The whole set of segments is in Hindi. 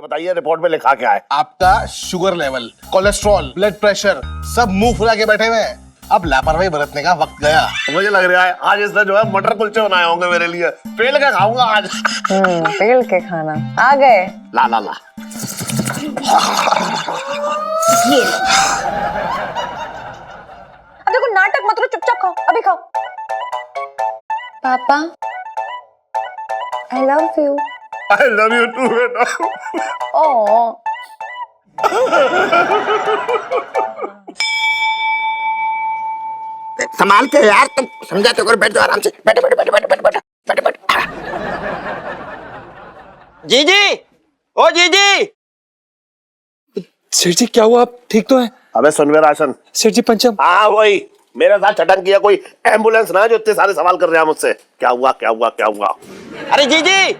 ये बताइए रिपोर्ट में लिखा क्या है? आपका sugar level, cholesterol, blood pressure सब मुंह फुला के बैठे हुए हैं। अब लापरवाही बरतने का वक्त गया। मुझे लग रहा है आज इसने जो है मटर कुलचे बनाए होंगे मेरे लिए। पेल के खाऊंगा आज। पेल के खाना आ गए। ला ला ला। ये अब देखो नाटक मत करो, चुपचाप खाओ, अभी खाओ। पापा I love you. I love you too बेटा। ओ संभाल के यार, तुम समझा तो करो। बैठ जाओ आराम से। बैठो बैठो बैठो बैठो बैठो बैठो बैठो बैठो। जीजी, ओ जीजी। सेठ जी क्या हुआ, आप ठीक तो हैं? अबे सुन वे राशन। सेठ जी पंचम। हाँ वही मेरे साथ चटन किया। कोई एम्बुलेंस ना है जो इतने सारे सवाल कर रहा है मुझसे। क्या हुआ क्या हुआ क्या हुआ? अरे जीजी,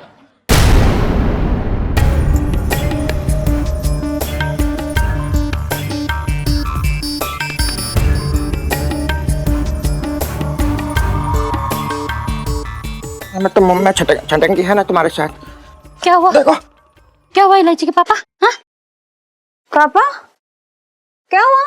मैं तो मुंह में छटंगी है ना तुम्हारे साथ। क्या हुआ? देखो क्या हुआ इलायची के पापा? हाँ पापा क्या हुआ?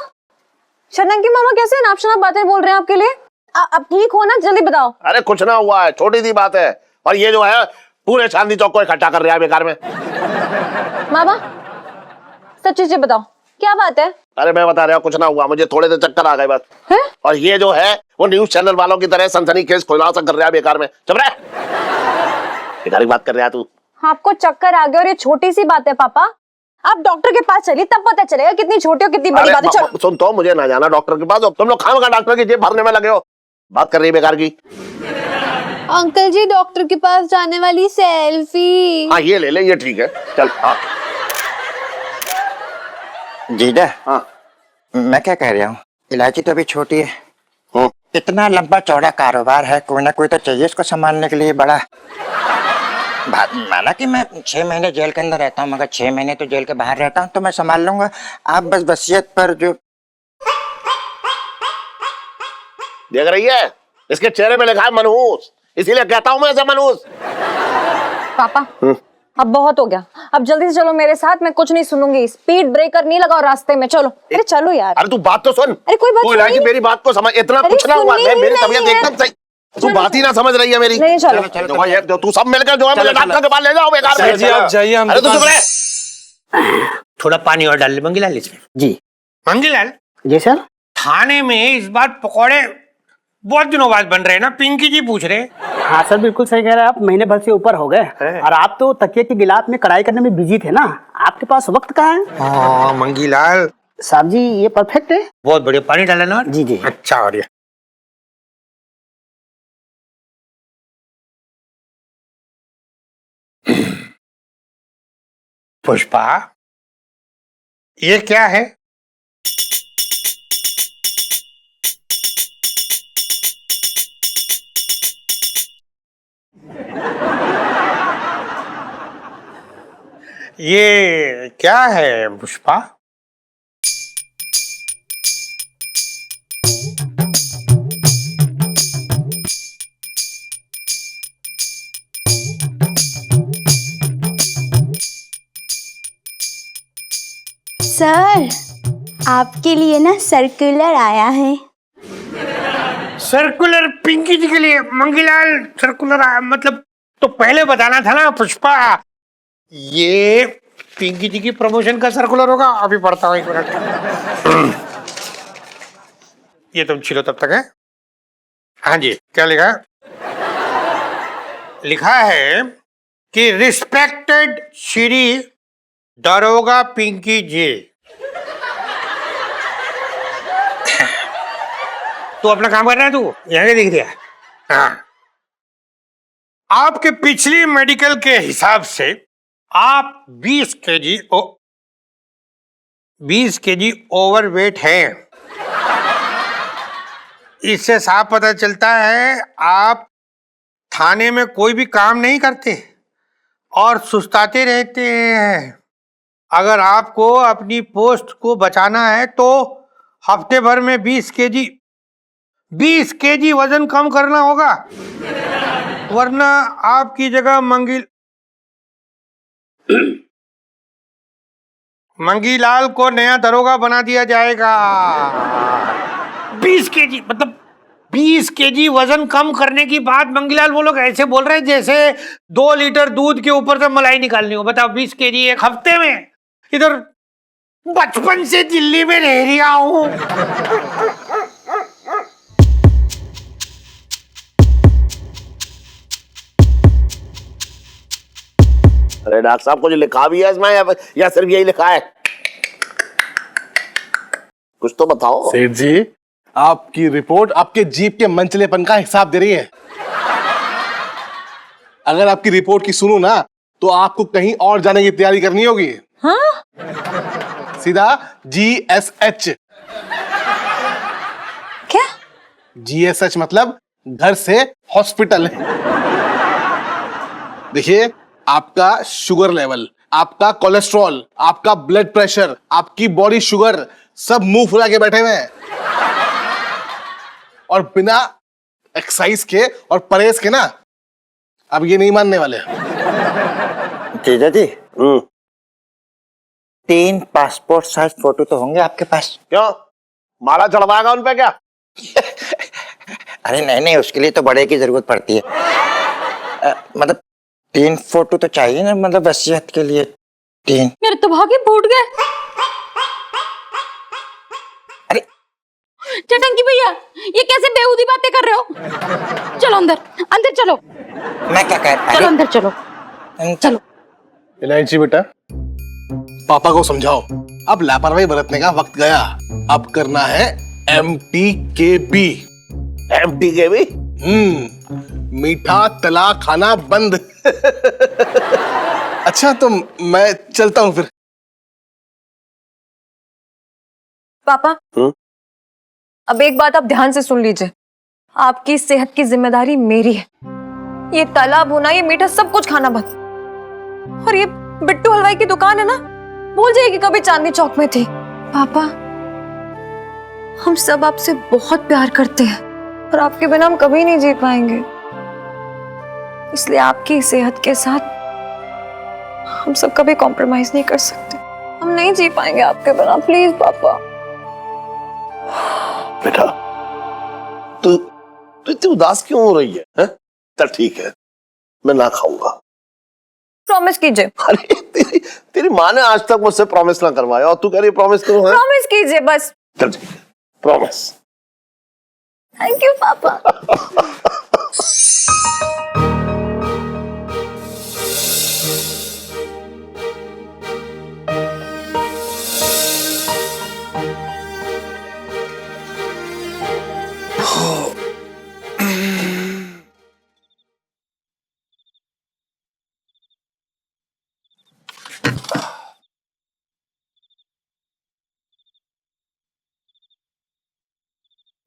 शनंकी मामा कैसे नाप शनाप बातें बोल रहे हैं आपके लिए? अब ठीक हो ना, जल्दी बताओ। अरे कुछ ना हुआ है, छोटी सी बात है। और ये जो है पूरे चांदनी चौक को इकट्ठा कर रहा है बेकार में। मामा सच्ची से बताओ क्या बात है? अरे मैं बता रहा हूँ कुछ ना हुआ, मुझे थोड़े से चक्कर आ गए बस। है? और ये जो है वो न्यूज चैनल वालों की तरह सनसनी केस खुलासा कर रहा है बेकार में। चुप रह, बेकार की बात कर रहा है तू। आपको चक्कर आ गया और ये छोटी सी बात है पापा। आप डॉक्टर के पास चलिए, तब पता चलेगा कितनी छोटी और कितनी बड़ी बात है। चलो सुन तो, मुझे ना जाना डॉक्टर के पास। तुम लोग खामखा डॉक्टर की जेब भरने में लगे हो। बात कर रही है बेकार की। अंकल जी डॉक्टर के पास जाने वाली सेल्फी। हाँ ये ले ले, ये ठीक है। चल हाँ जीजा, हाँ मैं क्या कह रहा हूँ, इलायची तो अभी छोटी है। इतना लंबा चौड़ा कारोबार है, कोई ना कोई तो चाहिए इसको संभालने के लिए। बड़ा माना कि मैं 6 महीने जेल के अंदर रहता हूँ, मगर 6 महीने तो जेल के बाहर रहता हूँ, तो मैं संभाल लूंगा। आप बस वसीयत पर जो देख रही है, इसके चेहरे पे लिखा है मनहूस, इसीलिए कहता हूँ मैं इसे मनहूस। पापा अब बहुत हो गया, अब जल्दी से चलो मेरे साथ। मैं कुछ नहीं सुनूंगी। स्पीड ब्रेकर नहीं लगाओ रास्ते में। चलो अरे चलो यार। अरे तू बात तो सुन। अरे कोई बात इलायची मेरी बात को समझ। इतना कुछ ना हुआ है, मेरी तबीयत एकदम सही। तू बात ही ना समझ रही है मेरी। नहीं चलो देखो ये तू सब मिलकर जो है मुझे डॉक्टर के पास ले जाओ बेकार में। सेठ जी आप जाइए, हम अरे तू चुप रह। थोड़ा पानी और डाल ले मंगीलाल इसमें। जी मंगीलाल जी सर। थाने में इस बार पकौड़े बहुत दिनों बाद बन रहे हैं ना, पिंकी जी पूछ रहे। हाँ सर बिल्कुल सही कह रहे हैं आप। महीने भर से ऊपर हो गए और आप तो तकिए की गिलास में कढ़ाई करने में बिजी थे ना, आपके पास वक्त कहाँ है? हाँ मंगीलाल साहब जी ये परफेक्ट है। बहुत बढ़िया, पानी डाला ना। जी जी। अच्छा और ये पुष्पा, ये क्या है? ये क्या है पुष्पा? सर आपके लिए ना सर्कुलर आया है। सर्कुलर पिंकी जी के लिए? मंगीलाल सर्कुलर मतलब तो पहले बताना था ना पुष्पा। ये पिंकी जी की प्रमोशन का सर्कुलर होगा। अभी पढ़ता हूँ, एक मिनट। ये तुम छिलो तब तक है। हाँ जी, क्या लिखा है? लिखा है कि रिस्पेक्टेड श्री दरोगा पिंकी जी, तू अपना काम कर रहा है, तू यहाँ दिख दिया। हाँ, आपके पिछली मेडिकल के हिसाब से आप 20 केजी ओवरवेट हैं। इससे साफ पता चलता है आप थाने में कोई भी काम नहीं करते और सुस्ताते रहते हैं। अगर आपको अपनी पोस्ट को बचाना है तो हफ्ते भर में 20 केजी वजन कम करना होगा, वरना आपकी जगह मंगीलाल को नया दरोगा बना दिया जाएगा। 20 केजी मतलब 20 केजी वजन कम करने की बात मंगीलाल वो लोग ऐसे बोल रहे हैं जैसे 2 लीटर दूध के ऊपर से मलाई निकालनी हो। बताओ 20 केजी एक हफ्ते में। इधर बचपन से दिल्ली में रह रहा हूं। अरे डॉक्टर साहब को जो लिखा भी है इसमें या सिर्फ यही लिखा है? कुछ तो बताओ। सेठ जी, आपकी रिपोर्ट आपके जीप के मनचलेपन का हिसाब दे रही है। अगर आपकी रिपोर्ट की सुनूं ना तो आपको कहीं और जाने की तैयारी करनी होगी। हाँ? सीधा GSH। क्या? GSH मतलब घर से हॉस्पिटल। देखिए, आपका शुगर लेवल, आपका कोलेस्ट्रॉल, आपका ब्लड प्रेशर, आपकी बॉडी शुगर सब मुंह फुला के बैठे हुए हैं और बिना एक्सरसाइज के और परहेज के ना अब ये नहीं मानने वाले। जीजा जी 3 पासपोर्ट साइज फोटो तो होंगे आपके पास? क्यों, माला चढ़वाएगा उन पे क्या? अरे नहीं नहीं, उसके लिए तो बड़े की जरूरत पड़ती है। मतलब 3 फोटो तो चाहिए ना, मतलब वसीयत के लिए 3। मेरे तो भागे फूट गए। अरे चटंकी भैया, ये कैसे बेहूदी बातें कर रहे हो? चलो अंदर, अंदर चलो। मैं क्या कह रहा? चलो अंदर चलो, चलो। इलायची बेटा, पापा को समझाओ, अब लापरवाही बरतने का वक्त गया। अब करना है MTKB। MTKB? मीठा तला खाना बंद। अच्छा, तो मैं चलता हूँ फिर। पापा, अब एक बात आप ध्यान से सुन लीजिए। आपकी सेहत की जिम्मेदारी मेरी है। ये तला भुना, ये मीठा सब कुछ खाना बंद। और ये बिट्टू हलवाई की दुकान है ना, भूल जाइए कि कभी चांदनी चौक में थी। पापा, हम सब आपसे बहुत प्यार करते हैं और आपके बिना हम कभी नहीं जी पाएंगे। इसलिए आपकी सेहत के साथ हम सब कभी कॉम्प्रोमाइज नहीं कर सकते। हम नहीं जी पाएंगे आपके बिना। प्लीज पापा। बेटा, तू इतनी उदास क्यों हो रही है? चल ठीक है, मैं ना खाऊंगा। प्रॉमिस कीजिए। अरे तेरी माँ ने आज तक मुझसे प्रॉमिस ना करवाया और तू कह रही प्रॉमिस करो? है? प्रॉमिस कीजिए बस। चल ठीक है, प्रॉमिस। थैंक यू पापा।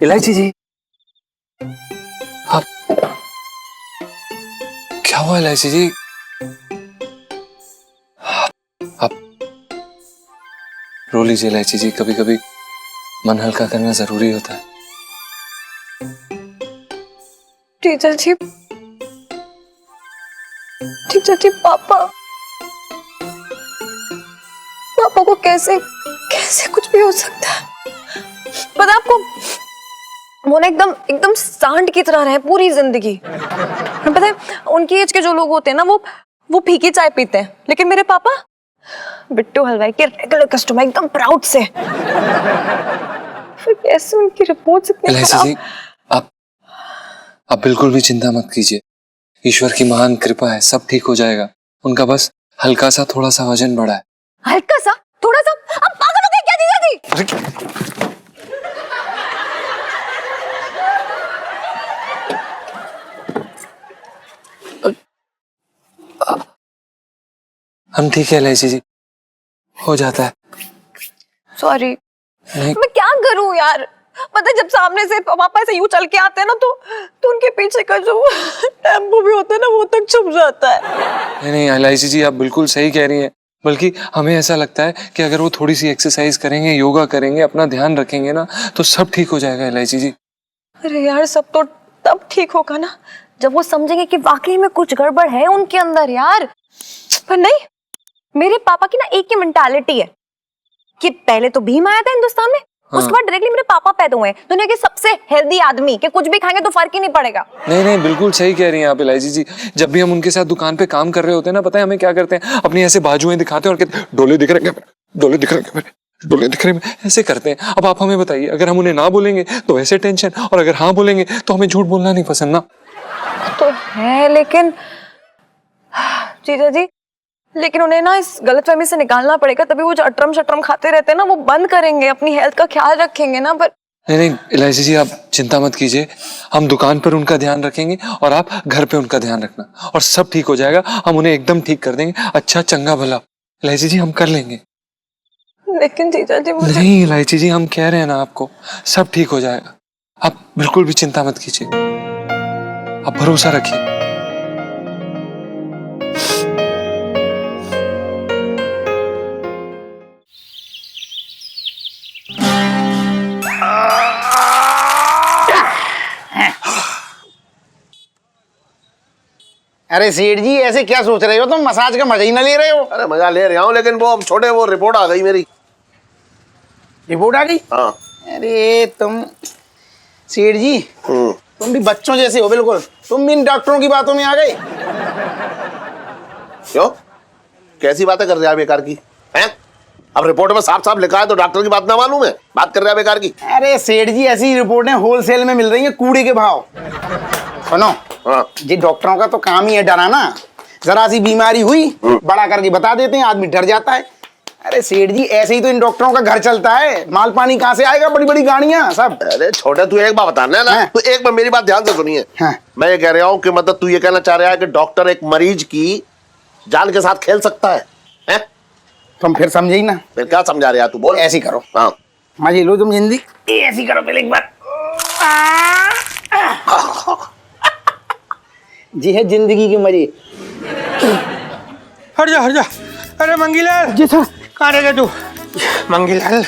इलायची जी, आप क्या हुआ इलायची जी? आप रो लीजिए इलायची जी, कभी कभी मन हल्का करना जरूरी होता है। टीचर जी, पापा को कैसे कुछ भी हो सकता है। पता आपको, वो ना एकदम सांड की तरह रहे पूरी जिंदगी। पता है, उनकी एज के जो लोग होते हैं ना, वो फीकी चाय पीते हैं, लेकिन मेरे पापा बिट्टू हलवाई के रेगुलर कस्टमर, एकदम प्राउड से। फिर कैसे उनकी रिपोर्ट इलायची जी, आप बिल्कुल भी चिंता मत कीजिए। ईश्वर की महान कृपा है, सब ठीक हो जाएगा। उनका बस हल्का सा थोड़ा सा वजन बढ़ा है। हल्का सा थोड़ा सा? अब पागल हो गए क्या जीजा जी? हम ठीक है इलायची जी, हो जाता है। सॉरी, नहीं, मैं क्या करूं यार। पता है, जब सामने से पापा ऐसे यूं चल के आते हैं ना, तो उनके पीछे का जो टेम्पो भी होता है ना, वो तक छुप जाता है। नहीं इलायची जी, आप बिल्कुल सही कह रही हैं। बल्कि हमें ऐसा लगता है कि अगर वो थोड़ी सी एक्सरसाइज करेंगे, योगा करेंगे, अपना ध्यान रखेंगे ना, तो सब ठीक हो जाएगा इलायची जी। अरे यार, सब तो तब ठीक होगा ना जब वो समझेंगे कि वाकई में कुछ गड़बड़ है उनके अंदर यार। पर नहीं, मेरे पापा की ना एक ही मेंटालिटी है कि पहले तो भीम आया था हिंदुस्तान में, उसके बाद डायरेक्टली मेरे पापा पैदा हुए, दुनिया के सबसे हेल्दी आदमी के कुछ भी खाएंगे तो फर्क ही नहीं पड़ेगा। नहीं नहीं, बिल्कुल सही कह रही हैं आप इलायची जी। जब भी हम उनके साथ दुकान पे काम कर रहे होते हैं ना, पता है हमें क्या करते हैं, अपनी ऐसे बाजुएं दिखाते हैं और कहते हैं डोले दिख रहे हैं, डोले दिख रहे हैं, डोले दिख रहे हैं, ऐसे करते हैं। अब आप हमें बताइए, अगर हम उन्हें ना बोलेंगे तो ऐसे टेंशन, और अगर हाँ बोलेंगे तो हमें झूठ बोलना नहीं पसंद ना। तो है, लेकिन जीजा जी, लेकिन उन्हें ना इस गलतफहमी से निकालना पड़ेगा, तभी वो जो अटरम शटरम खाते रहते हैं ना, वो बंद करेंगे, अपनी हेल्थ का ख्याल रखेंगे ना। पर नहीं नहीं इलायची जी, आप चिंता मत कीजिए, हम दुकान पर उनका ध्यान रखेंगे और आप घर पे उनका ध्यान रखना, और सब ठीक हो जाएगा। हम उन्हें एकदम ठीक कर देंगे, अच्छा चंगा भला। इलायची जी हम कर लेंगे। लेकिन जीजा जी मुझे नहीं इलायची जी, हम कह रहे हैं ना आपको, सब ठीक हो जाएगा। आप बिल्कुल भी चिंता मत कीजिए, आप भरोसा रखिए। अरे सेठ जी, ऐसे क्या सोच रहे हो तुम? मसाज का मजा ही ना ले रहे हो? अरे मजा ले रहा हूँ, लेकिन वो अब छोड़े, वो रिपोर्ट आ गई मेरी। रिपोर्ट आ गई? हाँ। अरे तुम सेठ जी, तुम भी बच्चों जैसे हो बिल्कुल। तुम भी इन डॉक्टरों की बातों में आ गए। क्यों? कैसी बातें कर रहे हैं बेकार की? हैं? अब रिपोर्ट में साफ साफ लिखा है तो डॉक्टर की बात ना मालूम है? बात कर रहे हैं बेकार की? अरे सेठ जी, ऐसी रिपोर्टें होलसेल में मिल रही है कूड़े के भाव। सुनो, हाँ। जी डॉक्टरों का तो काम ही है डराना। जरा सी बीमारी हुई बड़ा करके बता देते हैं, आदमी डर जाता है। अरे सेठ जी, ऐसे ही तो इन डॉक्टरों का घर चलता है। माल पानी कहाँ से आएगा? बड़ी बड़ी गाड़ियां सब। अरे छोटे, तू एक बात बताना है ना, हाँ। तू एक बार मेरी बात ध्यान से सुनिए। हाँ। मैं ये कह रहा हूँ कि मतलब तू ये कहना चाह रहा है कि डॉक्टर एक मरीज की जान के साथ खेल सकता है? हैं? तुम फिर समझे ही ना। फिर क्या समझा रहे हैं तू? बोल। ऐसी करो, हाँ। मजे लो तुम जिंदगी। ऐसी करो पहले एक बार। जी है जिंदगी के मजे। हट जा हट जा। अरे मंगीलाल जी सर। कहाँ रह गया तू? मंगीलाल,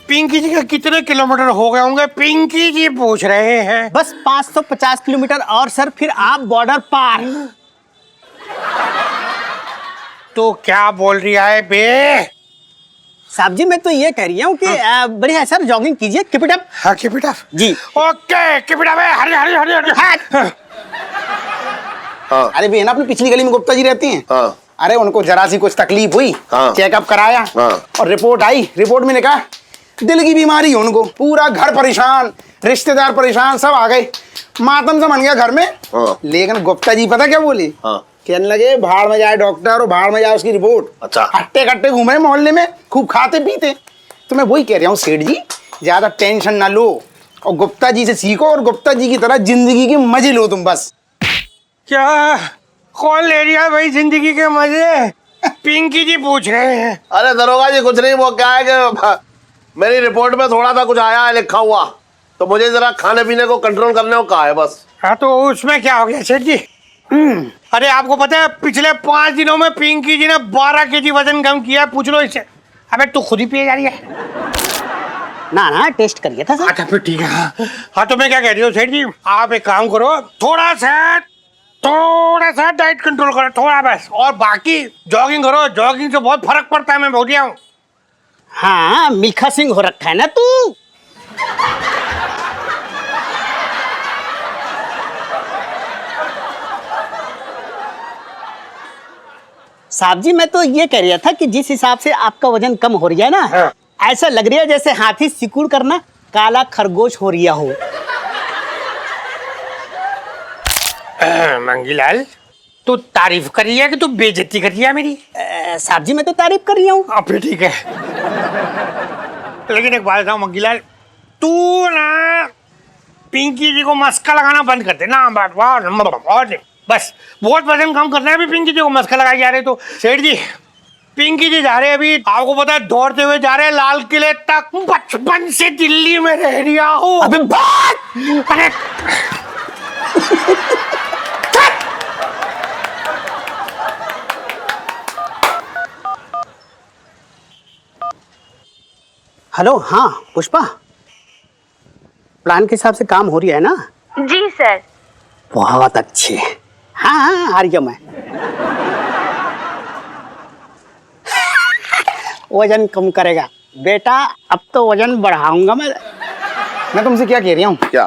पिंकी जी का कितने किलोमीटर हो गए होंगे? पिंकी जी पूछ रहे हैं। बस 550 किलोमीटर और सर, फिर आप बॉर्डर पार। तो क्या बोल रहा है बे? साहब जी, मैं तो ये कह रही हूँ कि बढ़िया सर, जॉगिंग कीजिए, कीप इट अप। हाँ keep it up ji. Okay keep it up. हट हट हट हट। हाँ। अरे भी है ना, अपनी पिछली गली में गुप्ता जी रहती हैं। हाँ। अरे उनको जरा सी कुछ तकलीफ हुई, हाँ। चेकअप कराया, हाँ। और रिपोर्ट आई। रिपोर्ट में लिखा दिल की बीमारी है उनको। पूरा घर परेशान, रिश्तेदार परेशान, सब आ गए। मातम सा बन गया घर में। हाँ। लेकिन गुप्ता जी पता क्या बोले? हाँ। कहने लगे भाड़ में जाए डॉक्टर और भाड़ में जाए उसकी रिपोर्ट। अच्छा। हट्टे कट्टे घूमे मोहल्ले में, खूब खाते पीते। तो मैं वही कह रहा हूँ सेठ जी, ज्यादा टेंशन ना लो और गुप्ता जी से सीखो, और गुप्ता जी की तरह जिंदगी के मजे लो तुम बस। क्या? कौन ले रहा है भाई जिंदगी के मजे? पिंकी जी पूछ रहे हैं। अरे दरोगा जी, कुछ नहीं, वो क्या है कि मेरी रिपोर्ट में थोड़ा सा कुछ आया है लिखा हुआ, तो मुझे जरा खाने पीने को कंट्रोल करने को कहा है बस। हाँ तो उसमें क्या हो गया सेठ जी? अरे आपको पता है पिछले 5 दिनों में पिंकी जी ने 12 केजी वजन कम किया। पूछ लो इससे। अबे तू खुद ही पिए जा रही है। ना टेस्ट करिए था सर। अच्छा फिर ठीक है। हाँ तो मैं क्या कह रही हूँ सेठ जी, आप एक काम करो, थोड़ा सा डाइट कंट्रोल करो, थोड़ा बस, और बाकी जॉगिंग करो। जॉगिंग से बहुत फर्क पड़ता है, मैं बोल रहा हूँ। हाँ, मिल्खा सिंह हो रखा है ना तू। साहब जी, मैं तो ये कह रहा था कि जिस हिसाब से आपका वजन कम हो रहा है ना, हाँ। ऐसा लग रहा है जैसे हाथी सिकुड़ करना काला खरगोश हो रहा हो। मंगीलाल, तू तारीफ कर रही है कि तू बेइज्जती कर रही है मेरी? साहब जी, मैं तो तारीफ कर रही हूँ। अब फिर ठीक है। लेकिन एक बात बताओ मंगीलाल, तू ना पिंकी जी को मस्का लगाना बंद कर दे ना। और बस, बहुत वजन कम करना है अभी। पिंकी जी को मस्का लगाए जा रहे तो सेठ जी, पिंकी जी जा रहे हैं अभी, आपको पता है, दौड़ते हुए जा रहे हैं लाल किले तक। बचपन से दिल्ली में रह रहा हूँ। अबे बात! अरे हेलो, हाँ पुष्पा, प्लान के हिसाब से काम हो रही है ना? जी सर। बहुत अच्छे। हाँ हाँ, आ रही हूँ मैं। वजन कम करेगा। बेटा अब तो वजन बढ़ाऊंगा मैं तुमसे क्या कह रही हूँ? क्या?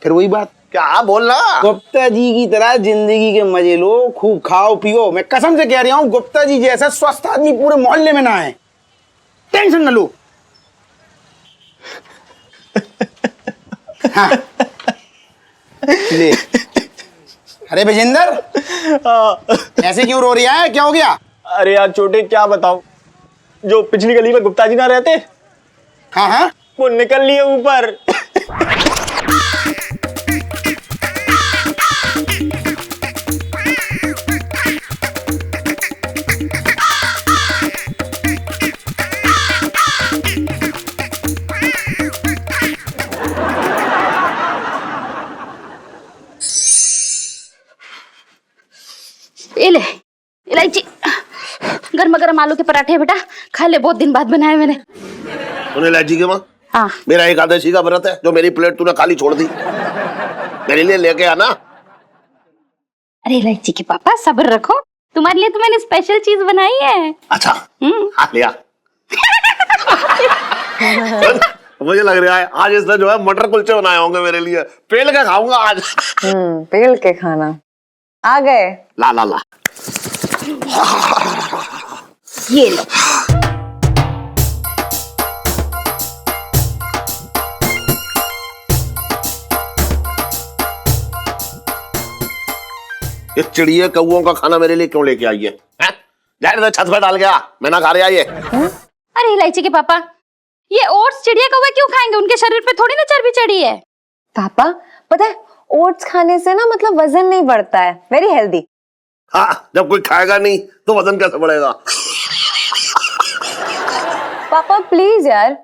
फिर वही बात, क्या बोलना? गुप्ता जी की तरह जिंदगी के मजे लो, खूब खाओ पियो। मैं कसम से कह रही हूँ, गुप्ता जी जैसा स्वस्थ आदमी पूरे मोहल्ले में ना है। टेंशन न लो। हाँ। ले। अरे विजेंद्र, ऐसे क्यों रो रहा है? क्या हो गया? अरे यार छोटे, क्या बताऊं, जो पिछली गली में गुप्ता जी ना रहते, हाँ हाँ, वो निकल लिए ऊपर। ये ले इलायची, गर्मा गर्म आलू के पराठे बेटा, खा ले, बहुत दिन बाद बनाए मैंने। तूने इलायची के माँ? हाँ। मेरा एकादशी का व्रत है, जो मेरी प्लेट तूने खाली छोड़ दी। मेरे लिए लेके आना। अरे इलायची के पापा सब्र रखो, तुम्हारे लिए तो मैंने स्पेशल चीज बनाई है। अच्छा, हाँ लिया। मुझे लग रहा है आज इसने जो है मटर कुलचे बनाए होंगे मेरे लिए। पेल के खाऊंगा आज। पेल के खाना आ गए। ला ला ला। ये लो। ये चिड़िया कौओं का खाना मेरे लिए क्यों लेके आई है? जाने दो, छत पर डाल गया, मैं ना खा रहा ये। अरे इलायची के पापा, ये ओट्स चिड़िया कौवा क्यों खाएंगे? उनके शरीर पे थोड़ी ना चर्बी चढ़ी है। पापा पता है, ओट्स खाने से ना मतलब वजन नहीं बढ़ता है, वेरी हेल्दी। हाँ, जब कोई खाएगा नहीं तो वजन कैसे बढ़ेगा? पापा प्लीज यार,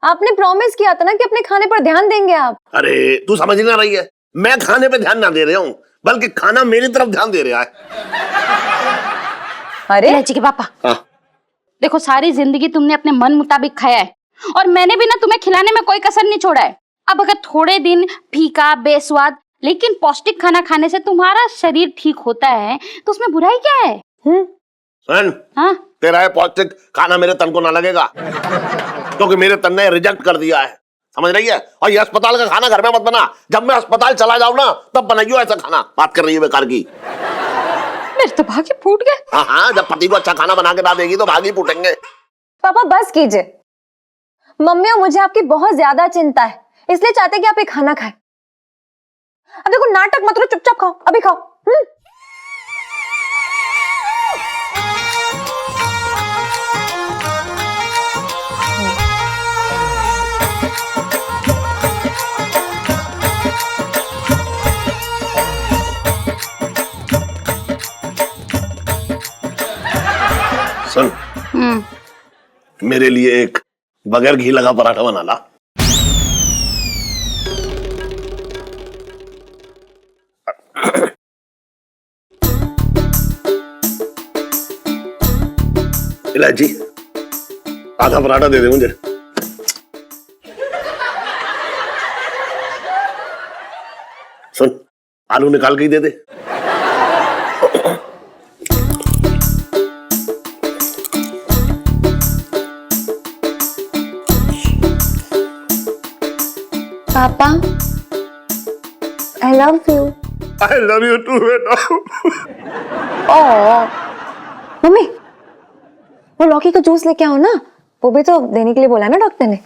आपने प्रॉमिस किया था ना कि अपने खाने पर ध्यान देंगे आप। अरे तू समझ ही ना रही है, मैं खाने पे ध्यान ना दे रहा हूँ, बल्कि खाना मेरी तरफ ध्यान दे रहा है। अरे इलायची के पापा, हाँ। देखो सारी जिंदगी तुमने अपने मन मुताबिक खाया है, और मैंने भी ना तुम्हें खिलाने में कोई कसर नहीं छोड़ा है। अब अगर थोड़े दिन फीका बेस्वाद लेकिन पौष्टिक खाना खाने से तुम्हारा शरीर ठीक होता है तो उसमें बुराई क्या है? सुन, हाँ? तेरा है पौष्टिक खाना मेरे तन को ना लगेगा, क्योंकि मेरे तन ने रिजेक्ट कर दिया है, समझ रही है? और ये अस्पताल का खाना घर में मत बना, जब मैं अस्पताल चला जाऊं ना तब बनाइयो ऐसा खाना। बात कर रही है बेकार की। मेरे तो भाग्य फूट गए। हाँ हाँ, जब पति को अच्छा खाना बना के ना देगी तो भाग ही फूटेंगे। पापा बस कीजिए, मम्मी और मुझे आपकी बहुत ज्यादा चिंता है, इसलिए चाहते कि आप ये खाना खाएं। अब देखो नाटक मत करो, चुपचाप खाओ, अभी खाओ। सुन, मेरे लिए एक बगैर घी लगा पराठा बना ला। इलायची, आधा पराठा दे दे मुझे। सुन, आलू निकाल के ही दे दे। पापा I love you. I love you too बेटा। ओह मम्मी, वो लौकी का जूस लेके आओ ना, वो भी तो देने के लिए बोला ना डॉक्टर ने।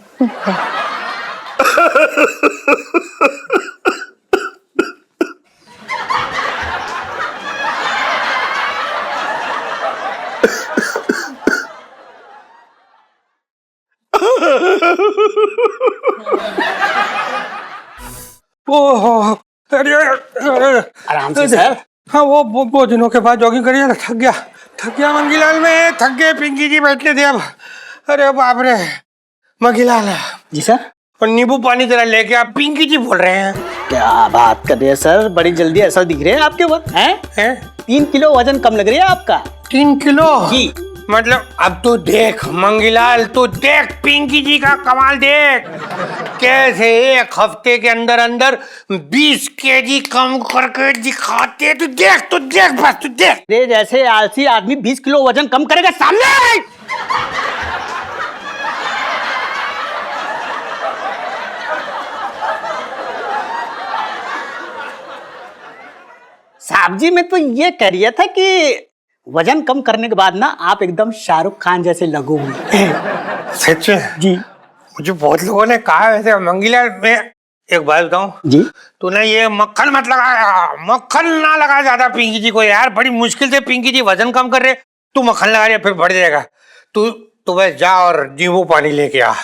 ओह, अरे आराम से सर। हाँ, वो दिनों के बाद जॉगिंग करिए ना, थक गया मंगीलाल में, थक गए। पिंकी जी बैठने थे अब। अरे बाप रे मंगीलाल जी सर। और नींबू पानी जरा लेके आप। पिंकी जी बोल रहे हैं। क्या बात कर रहे हैं सर, बड़ी जल्दी ऐसा दिख रहे हैं आपके वक्त हैं? 3 किलो वजन कम लग रही है आपका। 3 किलो जी। मतलब अब तो देख मंगीलाल, तो देख पिंकी जी का कमाल देख, कैसे एक हफ्ते के अंदर अंदर 20 केजी कम करके दिखाते। तो देख बस, तू देख। ये जैसे आलसी आदमी 20 किलो वजन कम करेगा सामने? साहब जी, मैं तो ये कह रहा था कि वजन कम करने के बाद ना आप एकदम शाहरुख खान जैसे लगो हुए। सच जी मुझे बहुत लोगों ने कहा वैसे मंगीला। मैं एक बात बताऊं, जी। तूने ये मक्खन मत लगा, मक्खन ना लगा ज्यादा पिंकी जी को यार। बड़ी मुश्किल से पिंकी जी वजन कम कर रहे, तू मक्खन लगा रहे फिर बढ़ जाएगा। तू बस जा और नींबू पानी लेके आ।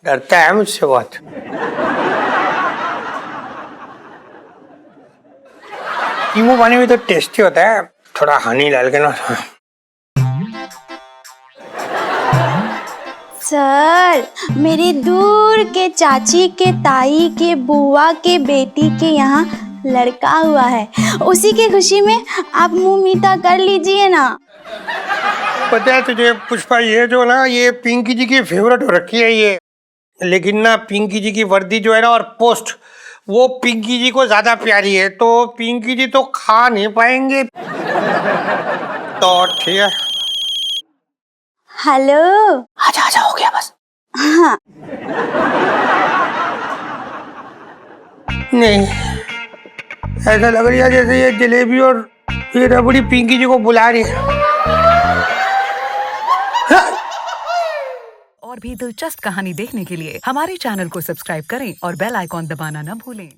डरता है मुझसे बहुत। नींबू पानी भी तो टेस्टी होता है, थोड़ा हनी डाल के ना। सर, मेरे दूर के चाची के ताई के बुआ के बेटी के यहाँ लड़का हुआ है, उसी की खुशी में आप मुंह मीठा कर लीजिए ना। पता है तुझे पुष्पा, ये जो ना ये पिंकी जी की फेवरेट हो रखी है ये। लेकिन ना पिंकी जी की वर्दी जो है ना और पोस्ट, वो पिंकी जी को ज्यादा प्यारी है, तो पिंकी जी तो खा नहीं पाएंगे। तो ठीक है। हेलो, आजा आजा, हो गया बस। हाँ नहीं, ऐसा लग रही है जैसे ये जलेबी और ये रबड़ी पिंकी जी को बुला रही है। और भी दिलचस्प कहानी देखने के लिए हमारे चैनल को सब्सक्राइब करें और बेल आइकॉन दबाना न भूलें।